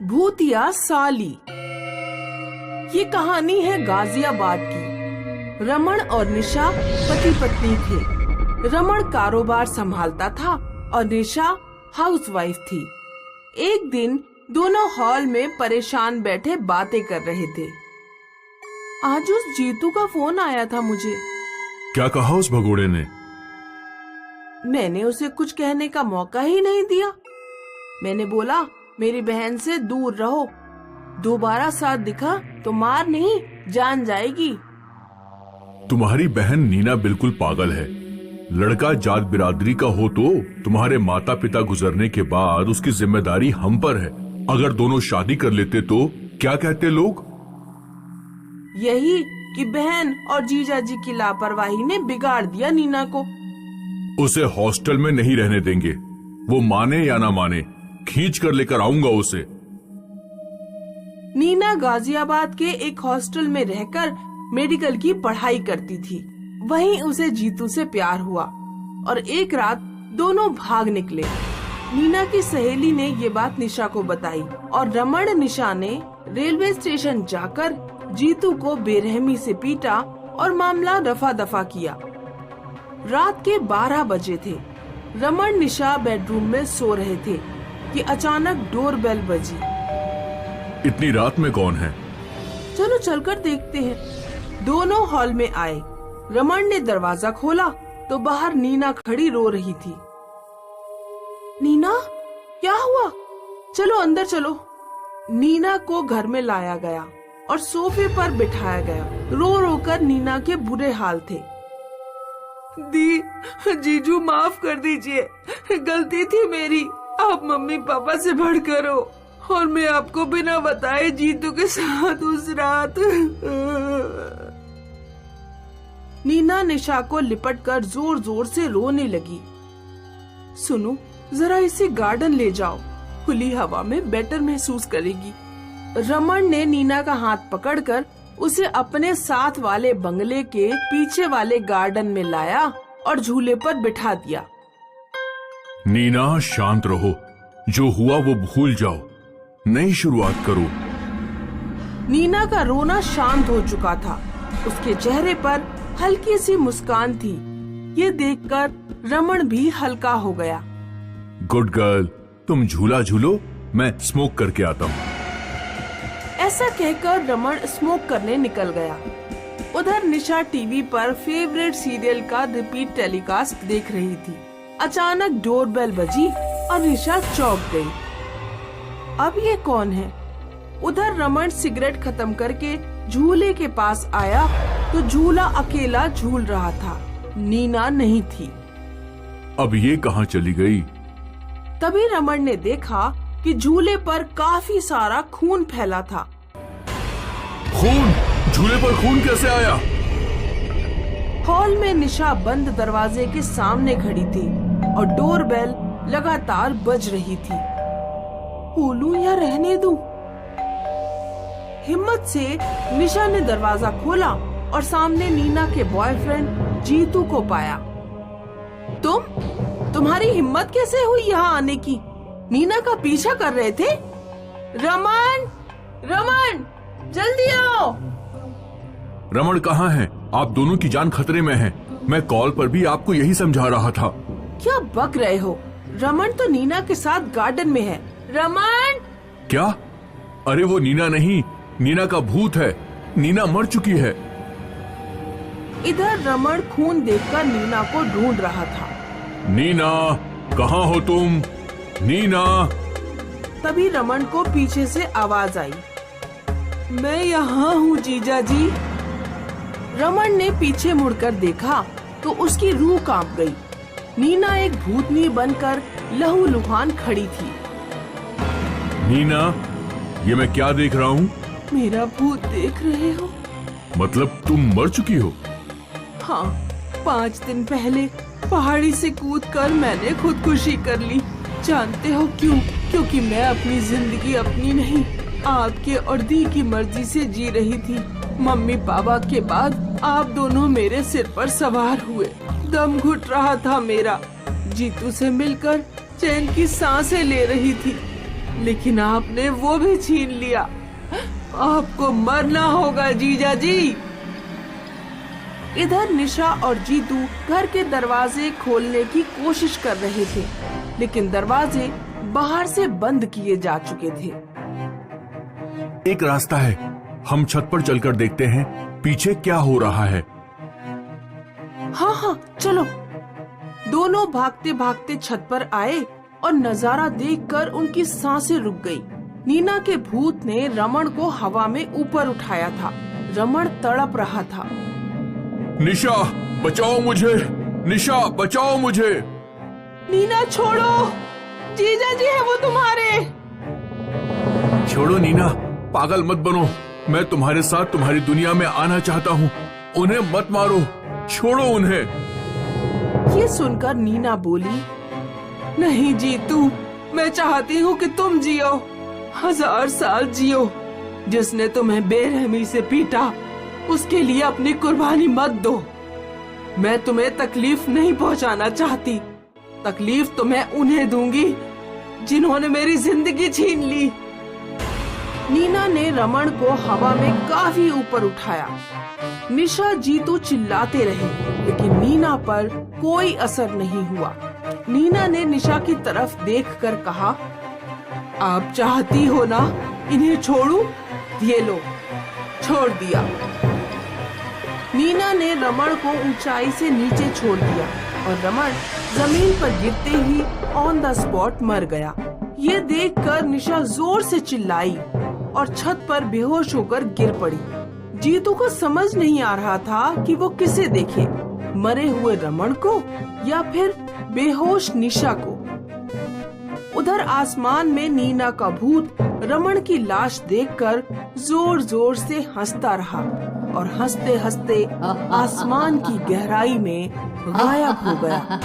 भूतिया साली। ये कहानी है गाजियाबाद की। रमन और निशा पति पत्नी थे। रमन कारोबार संभालता था और निशा हाउसवाइफ थी। एक दिन दोनों हॉल में परेशान बैठे बातें कर रहे थे। आज उस जीतू का फोन आया था मुझे। क्या कहा उस भगोड़े ने? मैंने उसे कुछ कहने का मौका ही नहीं दिया। मैंने बोला मेरी बहन से दूर रहो, दोबारा साथ दिखा तो मार नहीं जान जाएगी। तुम्हारी बहन नीना बिल्कुल पागल है। लड़का जात बिरादरी का हो तो तुम्हारे माता पिता गुजरने के बाद उसकी जिम्मेदारी हम पर है। अगर दोनों शादी कर लेते तो क्या कहते लोग? यही कि बहन और जीजा जी की लापरवाही ने बिगाड़ दिया नीना को। उसे हॉस्टल में नहीं रहने देंगे, वो माने या ना माने, खींच कर लेकर आऊंगा उसे। नीना गाजियाबाद के एक हॉस्टल में रहकर मेडिकल की पढ़ाई करती थी। वहीं उसे जीतू से प्यार हुआ और एक रात दोनों भाग निकले। नीना की सहेली ने ये बात निशा को बताई और रमन निशा ने रेलवे स्टेशन जाकर जीतू को बेरहमी से पीटा और मामला रफा दफा किया। रात के 12 बजे थे। रमन निशा बेडरूम में सो रहे थे कि अचानक डोरबेल बजी। इतनी रात में कौन है? चलो चलकर देखते हैं। दोनों हॉल में आए। रमन ने दरवाजा खोला तो बाहर नीना खड़ी रो रही थी। नीना, क्या हुआ? चलो अंदर चलो। नीना को घर में लाया गया और सोफे पर बिठाया गया। रो रो कर नीना के बुरे हाल थे। जीजू माफ कर दीजिए, गलती थी मेरी। आप मम्मी पापा से बढ़कर हो और मैं आपको बिना बताए जीतू के साथ उस रात। नीना निशा को लिपटकर जोर जोर से रोने लगी। सुनो, जरा इसे गार्डन ले जाओ, खुली हवा में बेटर महसूस करेगी। रमन ने नीना का हाथ पकड़कर उसे अपने साथ वाले बंगले के पीछे वाले गार्डन में लाया और झूले पर बिठा दिया। नीना, शांत रहो, जो हुआ वो भूल जाओ, नई शुरुआत करो। नीना का रोना शांत हो चुका था। उसके चेहरे पर हल्की सी मुस्कान थी। ये देखकर रमन भी हल्का हो गया। गुड गर्ल, तुम झूला झूलो, मैं स्मोक करके आता हूँ। ऐसा कहकर रमन स्मोक करने निकल गया। उधर निशा टीवी पर फेवरेट सीरियल का रिपीट टेलीकास्ट देख रही थी। अचानक डोरबेल बजी और निशा चौंक गई। अब ये कौन है? उधर रमन सिगरेट खत्म करके झूले के पास आया तो झूला अकेला झूल रहा था। नीना नहीं थी। अब ये कहाँ चली गई? तभी रमन ने देखा कि झूले पर काफी सारा खून फैला था। खून? झूले पर खून कैसे आया? हॉल में निशा बंद दरवाजे के सामने खड़ी थी और डोरबेल लगातार बज रही थी। खोलूं या रहने दूं? हिम्मत से निशा ने दरवाजा खोला और सामने नीना के बॉयफ्रेंड जीतू को पाया। तुम्हारी हिम्मत कैसे हुई यहाँ आने की? नीना का पीछा कर रहे थे? रमन, रमन, जल्दी आओ। रमन कहाँ है? आप दोनों की जान खतरे में है। मैं कॉल पर भी आपको यही समझा रहा था। क्या बक रहे हो? रमन तो नीना के साथ गार्डन में है। रमन! क्या? अरे वो नीना नहीं, नीना का भूत है। नीना मर चुकी है। इधर रमन खून देखकर नीना को ढूंढ रहा था। नीना, कहाँ हो तुम? नीना! तभी रमन को पीछे से आवाज आई। मैं यहाँ हूँ जीजा जी। रमन ने पीछे मुड़कर देखा तो उसकी रूह कांप गई। नीना एक भूतनी बनकर लहूलुहान खड़ी थी। नीना, ये मैं क्या देख रहा हूँ? मेरा भूत देख रहे हो? मतलब तुम मर चुकी हो? हाँ, 5 दिन पहले पहाड़ी से कूदकर मैंने खुदकुशी कर ली। जानते हो क्यों? क्योंकि मैं अपनी जिंदगी अपनी नहीं, आपके और दी की मर्जी से जी रही थी। मम्मी पापा के बाद आप दोनों मेरे सिर पर सवार हुए। दम घुट रहा था मेरा। जीतू से मिलकर चैन की सांसें ले रही थी। लेकिन आपने वो भी छीन लिया। आपको मरना होगा जीजा जी। इधर निशा और जीतू घर के दरवाजे खोलने की कोशिश कर रहे थे, लेकिन दरवाजे बाहर से बंद किए जा चुके थे। एक रास्ता है, हम छत पर चलकर देखते हैं पीछे क्या हो रहा है। हाँ हाँ चलो। दोनों भागते भागते छत पर आए और नजारा देखकर उनकी सांसें रुक गई। नीना के भूत ने रमण को हवा में ऊपर उठाया था। रमण तड़प रहा था। निशा बचाओ मुझे, निशा बचाओ मुझे। नीना छोड़ो, जीजा जी है वो तुम्हारे। छोड़ो नीना, पागल मत बनो। मैं तुम्हारे साथ तुम्हारी दुनिया में आना चाहता हूँ। उन्हें मत मारो, छोड़ो उन्हें। ये सुनकर नीना बोली, नहीं जीतू, मैं चाहती हूँ कि तुम जियो, 1000 साल जियो। जिसने तुम्हें बेरहमी से पीटा उसके लिए अपनी कुर्बानी मत दो। मैं तुम्हें तकलीफ नहीं पहुँचाना चाहती। तकलीफ तो मैं उन्हें दूंगी जिन्होंने मेरी जिंदगी छीन ली। नीना ने रमण को हवा में काफी ऊपर उठाया। निशा जीतू चिल्लाते रहे, लेकिन नीना पर कोई असर नहीं हुआ। नीना ने निशा की तरफ देखकर कहा, आप चाहती हो ना इन्हें छोड़ूं? ये लो, छोड़ दिया। नीना ने रमण को ऊंचाई से नीचे छोड़ दिया और रमण जमीन पर गिरते ही ऑन द स्पॉट मर गया। ये देखकर निशा जोर से चिल्लाई और छत पर बेहोश होकर गिर पड़ी। जीतू को समझ नहीं आ रहा था कि वो किसे देखे, मरे हुए रमण को या फिर बेहोश निशा को। उधर आसमान में नीना का भूत रमण की लाश देखकर जोर जोर से हंसता रहा और हंसते हंसते आसमान की गहराई में गायब हो गया।